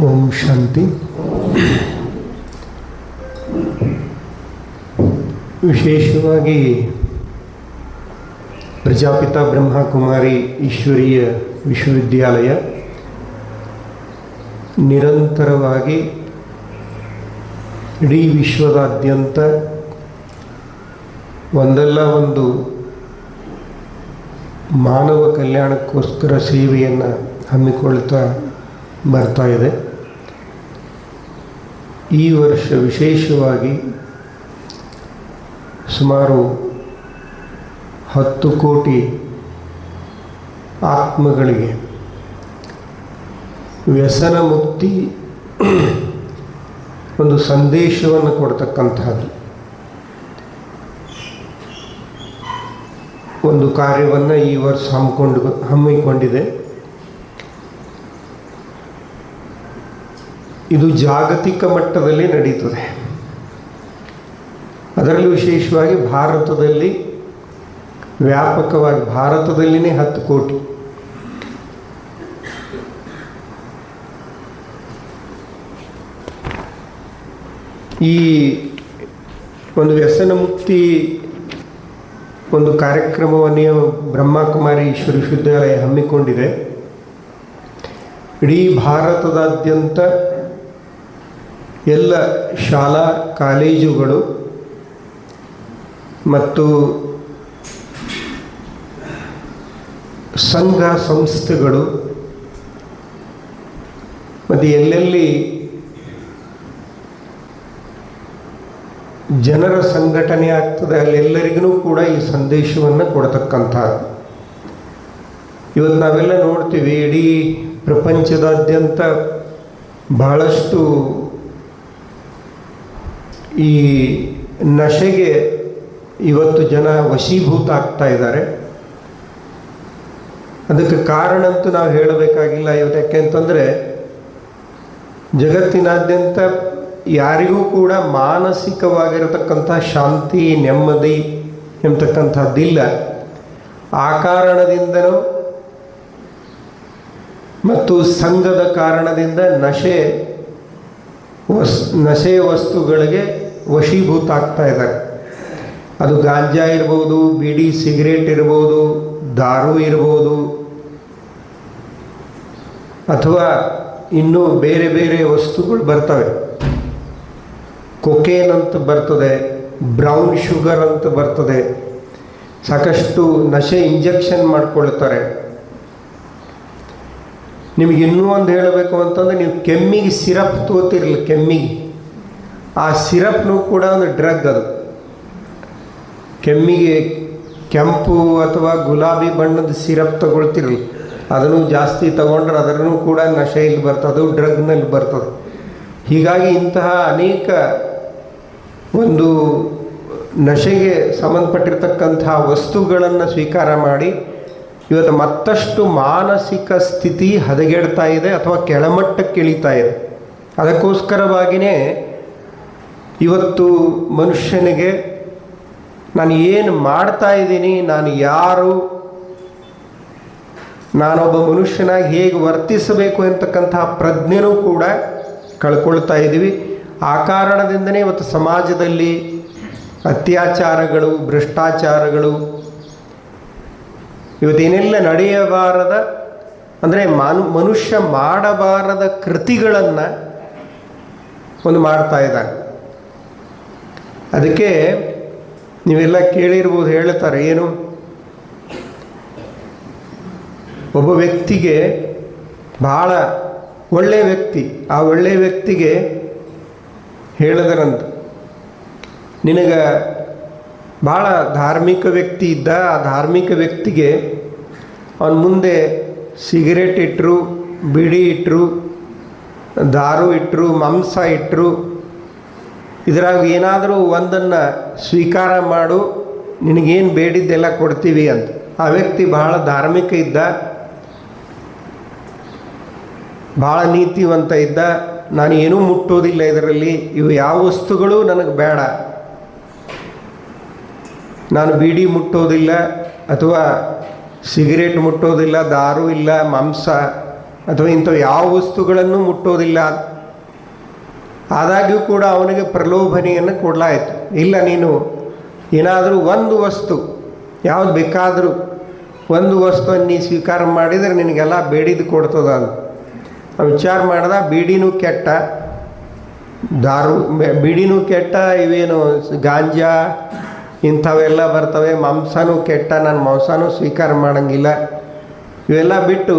ಓಂ ಶಾಂತಿ. ವಿಶೇಷವಾಗಿ ಪ್ರಜಾಪಿತ ಬ್ರಹ್ಮಕುಮಾರಿ ಈಶ್ವರೀಯ ವಿಶ್ವವಿದ್ಯಾಲಯ ನಿರಂತರವಾಗಿ ಇಡೀ ವಿಶ್ವದಾದ್ಯಂತ ಒಂದಲ್ಲ ಒಂದು ಮಾನವ ಕಲ್ಯಾಣಕ್ಕೋಸ್ಕರ ಸೇವೆಯನ್ನು ಹಮ್ಮಿಕೊಳ್ತಾ ಬರ್ತಾ ಇದೆ. ಈ ವರ್ಷ ವಿಶೇಷವಾಗಿ ಸುಮಾರು 10 ಕೋಟಿ ಆತ್ಮಗಳಿಗೆ ವ್ಯಸನ ಮುಕ್ತಿ ಒಂದು ಸಂದೇಶವನ್ನು ಕೊಡ್ತಕ್ಕಂಥದ್ದು ಒಂದು ಕಾರ್ಯವನ್ನು ಈ ವರ್ಷ ಹಮ್ಮಿಕೊಂಡಿದೆ. ಇದು ಜಾಗತಿಕ ಮಟ್ಟದಲ್ಲಿ ನಡೀತದೆ. ಅದರಲ್ಲೂ ವಿಶೇಷವಾಗಿ ಭಾರತದಲ್ಲಿ ವ್ಯಾಪಕವಾಗಿ ಭಾರತದಲ್ಲಿನೇ 10 ಕೋಟಿ. ಈ ಒಂದು ವ್ಯಸನ ಮುಕ್ತಿ ಒಂದು ಕಾರ್ಯಕ್ರಮವನ್ನು ಬ್ರಹ್ಮಕುಮಾರಿ ಈಶ್ವರ ವಿಶ್ವವಿದ್ಯಾಲಯ ಹಮ್ಮಿಕೊಂಡಿದೆ. ಇಡೀ ಭಾರತದಾದ್ಯಂತ ಎಲ್ಲ ಶಾಲಾ ಕಾಲೇಜುಗಳು ಮತ್ತು ಸಂಘ ಸಂಸ್ಥೆಗಳು ಮತ್ತು ಎಲ್ಲೆಲ್ಲಿ ಜನರ ಸಂಘಟನೆ ಆಗ್ತದೆ ಅಲ್ಲೆಲ್ಲರಿಗೂ ಕೂಡ ಈ ಸಂದೇಶವನ್ನು ಕೊಡತಕ್ಕಂಥದ್ದು. ಇವತ್ತು ನಾವೆಲ್ಲ ನೋಡ್ತೀವಿ, ಇಡೀ ಪ್ರಪಂಚದಾದ್ಯಂತ ಬಹಳಷ್ಟು ಈ ನಶೆಗೆ ಇವತ್ತು ಜನ ವಶೀಭೂತ ಆಗ್ತಾ ಇದ್ದಾರೆ. ಅದಕ್ಕೆ ಕಾರಣ ಅಂತೂ ನಾವು ಹೇಳಬೇಕಾಗಿಲ್ಲ ಇವತ್ತು. ಯಾಕೆಂತಂದರೆ ಜಗತ್ತಿನಾದ್ಯಂತ ಯಾರಿಗೂ ಕೂಡ ಮಾನಸಿಕವಾಗಿರತಕ್ಕಂಥ ಶಾಂತಿ ನೆಮ್ಮದಿ ಎಂಬತಕ್ಕಂಥದ್ದಿಲ್ಲ. ಆ ಕಾರಣದಿಂದನೂ ಮತ್ತು ಸಂಘದ ಕಾರಣದಿಂದ ನಶೆಯ ವಸ್ತುಗಳಿಗೆ ವಶೀಭೂತ ಆಗ್ತಾ ಇದ್ದಾರೆ. ಅದು ಗಾಂಜಾ ಇರ್ಬೋದು, ಬೀಡಿ ಸಿಗರೇಟ್ ಇರ್ಬೋದು, ದಾರು ಇರ್ಬೋದು, ಅಥವಾ ಇನ್ನೂ ಬೇರೆ ಬೇರೆ ವಸ್ತುಗಳು ಬರ್ತವೆ. ಕೊಕೇನ್ ಅಂತ ಬರ್ತದೆ, ಬ್ರೌನ್ ಶುಗರ್ ಅಂತ ಬರ್ತದೆ. ಸಾಕಷ್ಟು ನಶೆ ಇಂಜೆಕ್ಷನ್ ಮಾಡ್ಕೊಳ್ತಾರೆ. ನಿಮಗೆ ಇನ್ನೂ ಒಂದು ಹೇಳಬೇಕು ಅಂತಂದರೆ, ನೀವು ಕೆಮ್ಮಿಗೆ ಸಿರಪ್ ತಗೋತಿರಲಿಲ್ಲ, ಕೆಮ್ಮಿಗೆ ಆ ಸಿರಪ್ನೂ ಕೂಡ ಒಂದು ಡ್ರಗ್. ಅದು ಕೆಮ್ಮಿಗೆ ಕೆಂಪು ಅಥವಾ ಗುಲಾಬಿ ಬಣ್ಣದ ಸಿರಪ್ ತಗೊಳ್ತಿರಲಿಲ್ಲ, ಅದನ್ನು ಜಾಸ್ತಿ ತಗೊಂಡ್ರೆ ಅದರಲ್ಲೂ ಕೂಡ ನಶೆಯಲ್ಲಿ ಬರ್ತದೆ, ಅದು ಡ್ರಗ್ನಲ್ಲಿ ಬರ್ತದೆ. ಹೀಗಾಗಿ ಇಂತಹ ಅನೇಕ ಒಂದು ನಶೆಗೆ ಸಂಬಂಧಪಟ್ಟಿರ್ತಕ್ಕಂಥ ವಸ್ತುಗಳನ್ನು ಸ್ವೀಕಾರ ಮಾಡಿ ಇವತ್ತು ಮತ್ತಷ್ಟು ಮಾನಸಿಕ ಸ್ಥಿತಿ ಹದಗೆಡ್ತಾ ಇದೆ ಅಥವಾ ಕೆಳಮಟ್ಟಕ್ಕೆ ಇಳಿತಾ ಇದೆ. ಅದಕ್ಕೋಸ್ಕರವಾಗಿಯೇ ಇವತ್ತು ಮನುಷ್ಯನಿಗೆ ನಾನು ಏನು ಮಾಡ್ತಾ ಇದ್ದೀನಿ, ನಾನು ಯಾರು, ನಾನೊಬ್ಬ ಮನುಷ್ಯನಾಗಿ ಹೇಗೆ ವರ್ತಿಸಬೇಕು ಅಂತಕ್ಕಂತಹ ಪ್ರಜ್ಞೆನೂ ಕೂಡ ಕಳ್ಕೊಳ್ತಾ ಇದ್ದೀವಿ. ಆ ಕಾರಣದಿಂದನೇ ಇವತ್ತು ಸಮಾಜದಲ್ಲಿ ಅತ್ಯಾಚಾರಗಳು, ಭ್ರಷ್ಟಾಚಾರಗಳು, ಇವತ್ತೇನೆಲ್ಲ ನಡೆಯಬಾರದ ಅಂದರೆ ಮನುಷ್ಯ ಮಾಡಬಾರದ ಕೃತಿಗಳನ್ನು ಒಂದು ಮಾಡ್ತಾ ಇದ್ದಾನೆ. ಅದಕ್ಕೆ ನೀವೆಲ್ಲ ಕೇಳಿರ್ಬೋದು, ಹೇಳ್ತಾರೆ ಏನು, ಒಬ್ಬ ವ್ಯಕ್ತಿಗೆ ಭಾಳ ಒಳ್ಳೆಯ ವ್ಯಕ್ತಿ, ಆ ಒಳ್ಳೆಯ ವ್ಯಕ್ತಿಗೆ ಹೇಳಿದರಂತ, ನಿನಗೆ ಭಾಳ ಧಾರ್ಮಿಕ ವ್ಯಕ್ತಿ ಇದ್ದ, ಆ ಧಾರ್ಮಿಕ ವ್ಯಕ್ತಿಗೆ ಅವನ ಮುಂದೆ ಸಿಗರೇಟ್ ಇಟ್ಟರು, ಬಿಡಿ ಇಟ್ಟರು, ದಾರು ಇಟ್ಟರು, ಮಾಂಸ ಇಟ್ಟರು, ಇದರಾಗ ಏನಾದರೂ ಒಂದನ್ನು ಸ್ವೀಕಾರ ಮಾಡು, ನಿನಗೇನು ಬೇಡಿದ್ದೆಲ್ಲ ಕೊಡ್ತೀವಿ ಅಂತ. ಆ ವ್ಯಕ್ತಿ ಭಾಳ ಧಾರ್ಮಿಕ ಇದ್ದ, ಭಾಳ ನೀತಿವಂತ ಇದ್ದ. ನಾನು ಏನೂ ಮುಟ್ಟೋದಿಲ್ಲ ಇದರಲ್ಲಿ, ಇವು ಯಾವ ವಸ್ತುಗಳು ನನಗೆ ಬೇಡ, ನಾನು ಬೀಡಿ ಮುಟ್ಟೋದಿಲ್ಲ ಅಥವಾ ಸಿಗರೇಟ್ ಮುಟ್ಟೋದಿಲ್ಲ, ದಾರು ಇಲ್ಲ, ಮಾಂಸ ಅಥವಾ ಇಂಥವು ಯಾವ ವಸ್ತುಗಳನ್ನು ಮುಟ್ಟೋದಿಲ್ಲ. ಆದಾಗ್ಯೂ ಕೂಡ ಅವನಿಗೆ ಪ್ರಲೋಭನೆಯನ್ನು ಕೊಡಲಾಯಿತು. ಇಲ್ಲ, ನೀನು ಏನಾದರೂ ಒಂದು ವಸ್ತು, ಯಾವುದು ಬೇಕಾದರೂ ಒಂದು ವಸ್ತುವನ್ನು ನೀ ಸ್ವೀಕಾರ ಮಾಡಿದರೆ ನಿನಗೆಲ್ಲ ಬೇಡಿದ್ದು ಕೊಡ್ತದ ಅಂತ. ವಿಚಾರ ಮಾಡ್ದ, ಬೀಡಿನೂ ಕೆಟ್ಟ, ಬೀಡಿನೂ ಕೆಟ್ಟ, ಇವೇನು ಗಾಂಜಾ ಇಂಥವೆಲ್ಲ ಬರ್ತವೆ, ಮಾಂಸನೂ ಕೆಟ್ಟ, ನಾನು ಮಾಂಸನೂ ಸ್ವೀಕಾರ ಮಾಡೋಂಗಿಲ್ಲ, ಇವೆಲ್ಲ ಬಿಟ್ಟು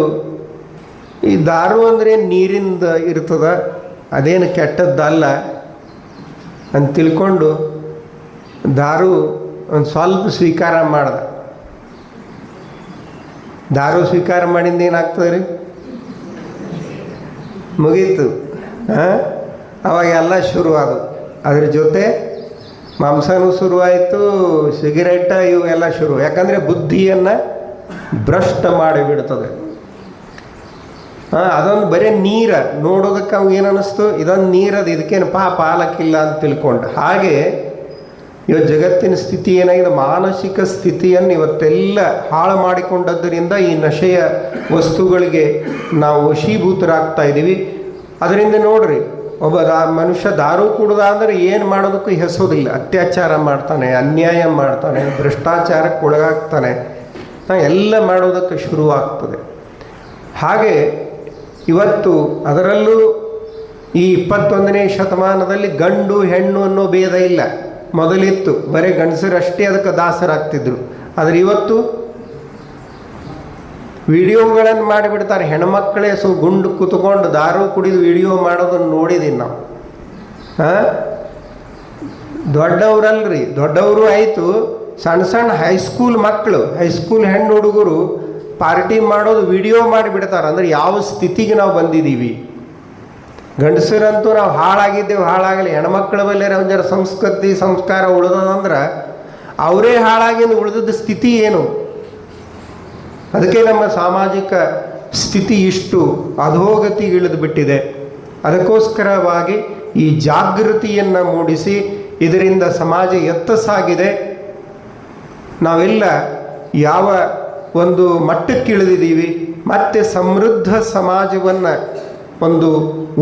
ಈ ದಾರು ಅಂದರೆ ನೀರಿಂದ ಇರ್ತದ, ಅದೇನು ಕೆಟ್ಟದ್ದಲ್ಲ ಅಂತ ತಿಳ್ಕೊಂಡು ದಾರು ಒಂದು ಸ್ವಲ್ಪ ಸ್ವೀಕಾರ ಮಾಡ್ದ. ದಾರು ಸ್ವೀಕಾರ ಮಾಡಿಂದ ಏನಾಗ್ತದೆ ರೀ? ಮುಗೀತು. ಅವಾಗ ಎಲ್ಲ ಶುರುವಾದವು. ಅದ್ರ ಜೊತೆ ಮಾಂಸನೂ ಶುರುವಾಯಿತು, ಸಿಗರೇಟ ಇವೆಲ್ಲ ಶುರು. ಯಾಕಂದರೆ ಬುದ್ಧಿಯನ್ನು ಭ್ರಷ್ಟ ಮಾಡಿಬಿಡ್ತದೆ. ಅದೊಂದು ಬರೀ ನೀರು ನೋಡೋದಕ್ಕೆ ಅವು ಏನು ಅನ್ನಿಸ್ತು, ಇದೊಂದು ನೀರದು, ಇದಕ್ಕೇನು ಪಾಪ ಆಲಕ್ಕಿಲ್ಲ ಅಂತ ತಿಳ್ಕೊಂಡು. ಹಾಗೆ ಇವತ್ತು ಜಗತ್ತಿನ ಸ್ಥಿತಿ ಏನಾಗಿದೆ, ಮಾನಸಿಕ ಸ್ಥಿತಿಯನ್ನು ಇವತ್ತೆಲ್ಲ ಹಾಳು ಮಾಡಿಕೊಂಡದ್ದರಿಂದ ಈ ನಶೆಯ ವಸ್ತುಗಳಿಗೆ ನಾವು ವಶೀಭೂತರಾಗ್ತಾ ಇದ್ದೀವಿ. ಅದರಿಂದ ನೋಡ್ರಿ, ಒಬ್ಬ ಮನುಷ್ಯ ದಾರು ಕುಡ್ದ ಅಂದರೆ ಏನು ಮಾಡೋದಕ್ಕೂ ಹೆಸೋದಿಲ್ಲ. ಅತ್ಯಾಚಾರ ಮಾಡ್ತಾನೆ, ಅನ್ಯಾಯ ಮಾಡ್ತಾನೆ, ಭ್ರಷ್ಟಾಚಾರಕ್ಕೆ ಒಳಗಾಗ್ತಾನೆ, ಎಲ್ಲ ಮಾಡೋದಕ್ಕೆ ಶುರುವಾಗ್ತದೆ. ಹಾಗೆ ಇವತ್ತು ಅದರಲ್ಲೂ ಈ 21ನೇ ಶತಮಾನದಲ್ಲಿ ಗಂಡು ಹೆಣ್ಣು ಅನ್ನೋ ಭೇದ ಇಲ್ಲ. ಮೊದಲಿತ್ತು, ಬರೀ ಗಂಡಸರಷ್ಟೇ ಅದಕ್ಕೆ ದಾಸರಾಗ್ತಿದ್ರು. ಆದರೆ ಇವತ್ತು ವಿಡಿಯೋಗಳನ್ನು ಮಾಡಿಬಿಡ್ತಾರೆ. ಹೆಣ್ಮಕ್ಕಳೇ ಗುಂಡು ಕೂತ್ಕೊಂಡು ದಾರು ಕುಡಿದು ವಿಡಿಯೋ ಮಾಡೋದನ್ನು ನೋಡಿದ್ದೀನಿ ನಾವು. ದೊಡ್ಡವರಲ್ರಿ, ದೊಡ್ಡವರು ಆಯಿತು, ಸಣ್ಣ ಸಣ್ಣ ಹೈಸ್ಕೂಲ್ ಮಕ್ಕಳು, ಹೈಸ್ಕೂಲ್ ಹೆಣ್ಣು ಹುಡುಗರು ಪಾರ್ಟಿ ಮಾಡೋದು ವಿಡಿಯೋ ಮಾಡಿಬಿಡ್ತಾರೆ. ಅಂದರೆ ಯಾವ ಸ್ಥಿತಿಗೆ ನಾವು ಬಂದಿದ್ದೀವಿ. ಗಂಡಸರಂತೂ ನಾವು ಹಾಳಾಗಿದ್ದೇವೆ, ಹಾಳಾಗಲಿ. ಹೆಣ್ಮಕ್ಳ ಮೇಲೆ ಒಂದು ಜರ ಸಂಸ್ಕೃತಿ ಸಂಸ್ಕಾರ ಉಳಿದಂದ್ರೆ ಅವರೇ ಹಾಳಾಗಿಂದು ಉಳಿದದ ಸ್ಥಿತಿ ಏನು? ಅದಕ್ಕೆ ನಮ್ಮ ಸಾಮಾಜಿಕ ಸ್ಥಿತಿ ಇಷ್ಟು ಅಧೋಗತಿಗಿಳಿದು ಬಿಟ್ಟಿದೆ. ಅದಕ್ಕೋಸ್ಕರವಾಗಿ ಈ ಜಾಗೃತಿಯನ್ನು ಮೂಡಿಸಿ ಇದರಿಂದ ಸಮಾಜ ಎತ್ತ ಸಾಗಿದೆ, ನಾವೆಲ್ಲ ಯಾವ ಒಂದು ಮಟ್ಟಕ್ಕಿಳಿದಿದ್ದೀವಿ, ಮತ್ತು ಸಮೃದ್ಧ ಸಮಾಜವನ್ನು, ಒಂದು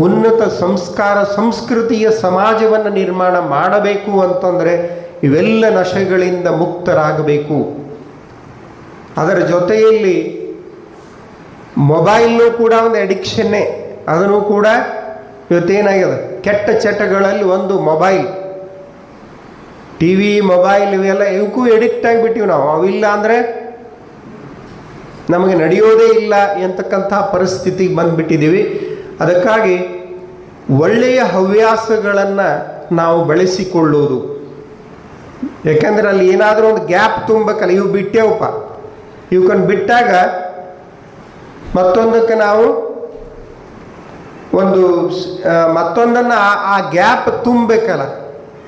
ಉನ್ನತ ಸಂಸ್ಕಾರ ಸಂಸ್ಕೃತಿಯ ಸಮಾಜವನ್ನು ನಿರ್ಮಾಣ ಮಾಡಬೇಕು ಅಂತಂದರೆ ಇವೆಲ್ಲ ನಶೆಗಳಿಂದ ಮುಕ್ತರಾಗಬೇಕು. ಅದರ ಜೊತೆಯಲ್ಲಿ ಮೊಬೈಲ್ನೂ ಕೂಡ ಒಂದು ಅಡಿಕ್ಷನ್ನೇ. ಅದನ್ನು ಕೂಡ ಇವತ್ತೇನಾಗಿದೆ, ಕೆಟ್ಟ ಚಟಗಳಲ್ಲಿ ಒಂದು ಮೊಬೈಲ್, ಟಿ ವಿ, ಮೊಬೈಲ್ ಇವೆಲ್ಲ ಇವಕ್ಕೂ ಎಡಿಕ್ಟ್ ಆಗಿಬಿಟ್ಟಿವಿ ನಾವು. ಅವಿಲ್ಲ ಅಂದರೆ ನಮಗೆ ನಡೆಯೋದೇ ಇಲ್ಲ ಎಂತಕ್ಕಂಥ ಪರಿಸ್ಥಿತಿಗೆ ಬಂದುಬಿಟ್ಟಿದ್ದೀವಿ. ಅದಕ್ಕಾಗಿ ಒಳ್ಳೆಯ ಹವ್ಯಾಸಗಳನ್ನು ನಾವು ಬೆಳೆಸಿಕೊಳ್ಳೋದು. ಯಾಕೆಂದರೆ ಅಲ್ಲಿ ಏನಾದರೂ ಒಂದು ಗ್ಯಾಪ್ ತುಂಬಬೇಕಲ್ಲ, ಇವು ಬಿಟ್ಟೇವಪ್ಪ, ಇವಕ್ಕನ್ನು ಬಿಟ್ಟಾಗ ಮತ್ತೊಂದಕ್ಕೆ ನಾವು ಒಂದು ಮತ್ತೊಂದನ್ನು ಆ ಗ್ಯಾಪ್ ತುಂಬಬೇಕಲ್ಲ.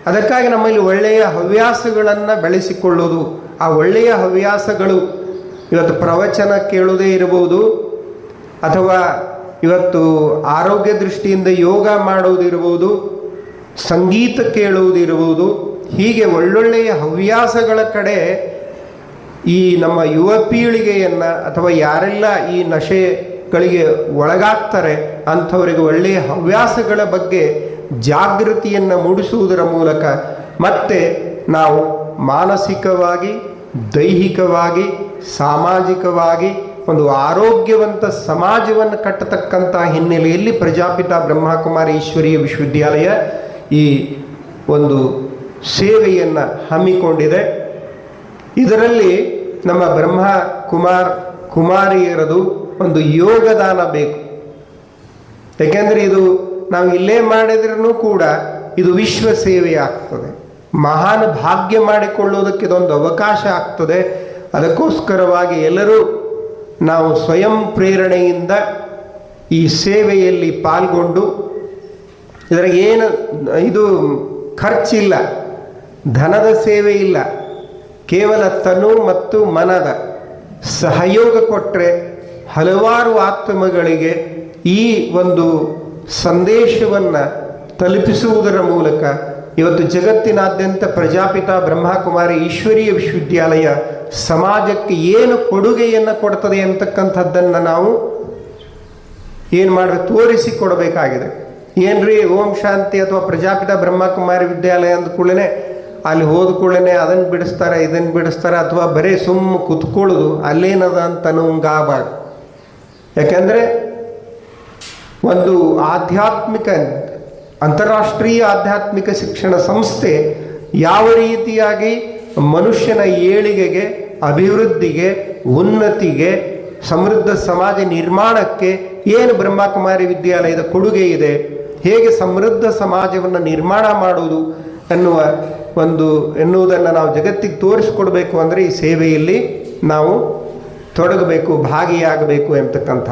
ಅದಕ್ಕಾಗಿ ನಮ್ಮಲ್ಲಿ ಒಳ್ಳೆಯ ಹವ್ಯಾಸಗಳನ್ನು ಬೆಳೆಸಿಕೊಳ್ಳೋದು. ಆ ಒಳ್ಳೆಯ ಹವ್ಯಾಸಗಳು ಇವತ್ತು ಪ್ರವಚನ ಕೇಳೋದೇ ಇರಬಹುದು, ಅಥವಾ ಇವತ್ತು ಆರೋಗ್ಯ ದೃಷ್ಟಿಯಿಂದ ಯೋಗ ಮಾಡೋದಿರ್ಬೋದು, ಸಂಗೀತ ಕೇಳುವುದಿರ್ಬೋದು. ಹೀಗೆ ಒಳ್ಳೊಳ್ಳೆಯ ಹವ್ಯಾಸಗಳ ಕಡೆ ಈ ನಮ್ಮ ಯುವ ಪೀಳಿಗೆಯನ್ನು, ಅಥವಾ ಯಾರೆಲ್ಲ ಈ ನಶೆಗಳಿಗೆ ಒಳಗಾಗ್ತಾರೆ ಅಂಥವರಿಗೆ ಒಳ್ಳೆಯ ಹವ್ಯಾಸಗಳ ಬಗ್ಗೆ ಜಾಗೃತಿಯನ್ನು ಮೂಡಿಸುವುದರ ಮೂಲಕ ಮತ್ತೆ ನಾವು ಮಾನಸಿಕವಾಗಿ, ದೈಹಿಕವಾಗಿ, ಸಾಮಾಜಿಕವಾಗಿ ಒಂದು ಆರೋಗ್ಯವಂತ ಸಮಾಜವನ್ನು ಕಟ್ಟತಕ್ಕಂಥ ಹಿನ್ನೆಲೆಯಲ್ಲಿ ಪ್ರಜಾಪಿತ ಬ್ರಹ್ಮಕುಮಾರಿ ಈಶ್ವರೀಯ ವಿಶ್ವವಿದ್ಯಾಲಯ ಈ ಒಂದು ಸೇವೆಯನ್ನು ಹಮ್ಮಿಕೊಂಡಿದೆ. ಇದರಲ್ಲಿ ನಮ್ಮ ಕುಮಾರಿಯರದು ಒಂದು ಯೋಗದಾನ ಬೇಕು. ಏಕೆಂದರೆ ಇದು ನಾವು ಇಲ್ಲೇ ಮಾಡಿದ್ರೂ ಕೂಡ ಇದು ವಿಶ್ವ ಸೇವೆ ಆಗ್ತದೆ. ಮಹಾನ್ ಭಾಗ್ಯ ಮಾಡಿಕೊಳ್ಳೋದಕ್ಕೆ ಇದೊಂದು ಅವಕಾಶ ಆಗ್ತದೆ. ಅದಕ್ಕೋಸ್ಕರವಾಗಿ ಎಲ್ಲರೂ ನಾವು ಸ್ವಯಂ ಪ್ರೇರಣೆಯಿಂದ ಈ ಸೇವೆಯಲ್ಲಿ ಪಾಲ್ಗೊಂಡು, ಇದರ ಏನು ಇದು ಖರ್ಚಿಲ್ಲ, ಧನದ ಸೇವೆ ಇಲ್ಲ, ಕೇವಲ ತನು ಮತ್ತು ಮನದ ಸಹಯೋಗ ಕೊಟ್ಟರೆ ಹಲವಾರು ಆತ್ಮಗಳಿಗೆ ಈ ಒಂದು ಸಂದೇಶವನ್ನು ತಲುಪಿಸುವುದರ ಮೂಲಕ ಇವತ್ತು ಜಗತ್ತಿನಾದ್ಯಂತ ಪ್ರಜಾಪಿತ ಬ್ರಹ್ಮಕುಮಾರಿ ಈಶ್ವರೀಯ ವಿಶ್ವವಿದ್ಯಾಲಯ ಸಮಾಜಕ್ಕೆ ಏನು ಕೊಡುಗೆಯನ್ನು ಕೊಡ್ತದೆ ಅಂತಕ್ಕಂಥದ್ದನ್ನು ನಾವು ಏನು ಮಾಡಬೇಕು, ತೋರಿಸಿಕೊಡಬೇಕಾಗಿದೆ. ಏನ್ರಿ ಓಂ ಶಾಂತಿ ಅಥವಾ ಪ್ರಜಾಪಿತ ಬ್ರಹ್ಮಕುಮಾರಿ ವಿದ್ಯಾಲಯ ಅಂದ ಕೂಡಲೇ ಅಲ್ಲಿ ಹೋದ ಕೂಡಲೇ ಅದನ್ನು ಬಿಡಿಸ್ತಾರೆ ಇದನ್ನು ಬಿಡಿಸ್ತಾರೆ, ಅಥವಾ ಬರೀ ಸುಮ್ಮ ಕುತ್ಕೊಳ್ಳೋದು ಅಲ್ಲೇನದ ಅಂತ ನಮ್ಗಾಗಬಾರ್ದು. ಯಾಕೆಂದರೆ ಒಂದು ಆಧ್ಯಾತ್ಮಿಕ ಅಂತಾರಾಷ್ಟ್ರೀಯ ಆಧ್ಯಾತ್ಮಿಕ ಶಿಕ್ಷಣ ಸಂಸ್ಥೆ ಯಾವ ರೀತಿಯಾಗಿ ಮನುಷ್ಯನ ಏಳಿಗೆಗೆ, ಅಭಿವೃದ್ಧಿಗೆ, ಉನ್ನತಿಗೆ, ಸಮೃದ್ಧ ಸಮಾಜ ನಿರ್ಮಾಣಕ್ಕೆ ಏನು ಬ್ರಹ್ಮಕುಮಾರಿ ವಿದ್ಯಾಲಯದ ಕೊಡುಗೆ ಇದೆ, ಹೇಗೆ ಸಮೃದ್ಧ ಸಮಾಜವನ್ನು ನಿರ್ಮಾಣ ಮಾಡುವುದು ಎನ್ನುವುದನ್ನು ನಾವು ಜಗತ್ತಿಗೆ ತೋರಿಸಿಕೊಡ್ಬೇಕು ಅಂದರೆ ಈ ಸೇವೆಯಲ್ಲಿ ನಾವು ತೊಡಗಬೇಕು, ಭಾಗಿಯಾಗಬೇಕು ಎಂಬತಕ್ಕಂಥ